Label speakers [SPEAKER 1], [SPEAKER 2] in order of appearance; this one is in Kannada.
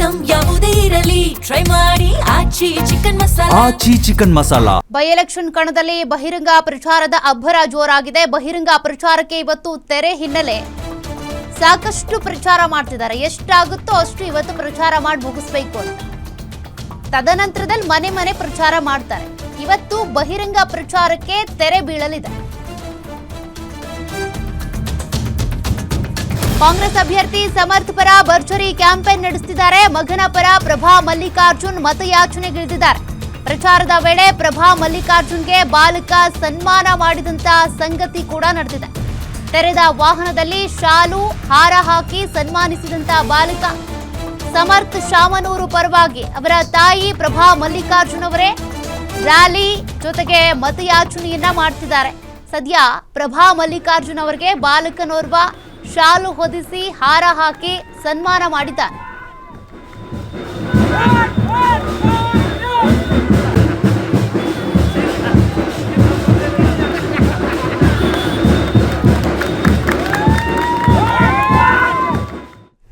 [SPEAKER 1] ಐಟಂ ಯಾವುದೇ ಇರಲಿ ಟ್ರೈ ಮಾಡಿ ಆಚಿ ಚಿಕನ್ ಮಸಾಲಾ.
[SPEAKER 2] ಬೈ ಎಲೆಕ್ಷನ್ ಕಣದಲ್ಲಿ ಬಹಿರಂಗ ಪ್ರಚಾರದ ಅಬ್ಬರ ಜೋರಾಗಿದೆ. ಬಹಿರಂಗ ಪ್ರಚಾರಕ್ಕೆ ಇವತ್ತು ತೆರೆ ಹಿನ್ನೆಲೆ ಸಾಕಷ್ಟು ಪ್ರಚಾರ ಮಾಡ್ತಿದ್ದಾರೆ. ಎಷ್ಟಾಗುತ್ತೋ ಅಷ್ಟು ಇವತ್ತು ಪ್ರಚಾರ ಮಾಡಿ ಮುಗಿಸ್ಬೇಕು ಅಂತ. ತದನಂತರದಲ್ಲಿ ಮನೆ ಮನೆ ಪ್ರಚಾರ ಮಾಡ್ತಾರೆ. ಇವತ್ತು ಬಹಿರಂಗ ಪ್ರಚಾರಕ್ಕೆ ತೆರೆ ಬೀಳಲಿದೆ. ಕಾಂಗ್ರೆಸ್ ಅಭ್ಯರ್ಥಿ ಸಮರ್ಥ್ ಪರ ಭರ್ಜರಿ ಕ್ಯಾಂಪೇನ್ ನಡೆಸುತ್ತಿದ್ದಾರೆ. ಮಗನ ಪರ ಪ್ರಭಾ ಮಲ್ಲಿಕಾರ್ಜುನ್ ಮತಯಾಚನೆಗಿಳಿದಿದ್ದಾರೆ. ಪ್ರಚಾರದ ವೇಳೆ ಪ್ರಭಾ ಮಲ್ಲಿಕಾರ್ಜುನ್ಗೆ ಬಾಲಕ ಸನ್ಮಾನ ಮಾಡಿದಂತ ಸಂಗತಿ ಕೂಡ ನಡೆದಿದೆ. ತೆರೆದ ವಾಹನದಲ್ಲಿ ಶಾಲು ಹಾರ ಹಾಕಿ ಸನ್ಮಾನಿಸಿದಂತ ಬಾಲಕ ಸಮರ್ಥ್ ಶಾಮನೂರು ಪರವಾಗಿ ಅವರ ತಾಯಿ ಪ್ರಭಾ ಮಲ್ಲಿಕಾರ್ಜುನ್ ಅವರೇ ರ್ಯಾಲಿ ಜೊತೆಗೆ ಮತಯಾಚನೆಯನ್ನ ಮಾಡ್ತಿದ್ದಾರೆ. ಸದ್ಯ ಪ್ರಭಾ ಮಲ್ಲಿಕಾರ್ಜುನ್ ಅವರಿಗೆ ಬಾಲಕನೋರ್ವ ಶಾಲು ಹೊದಿಸಿ ಹಾರ ಹಾಕಿ ಸನ್ಮಾನ ಮಾಡಿದ್ದಾರೆ.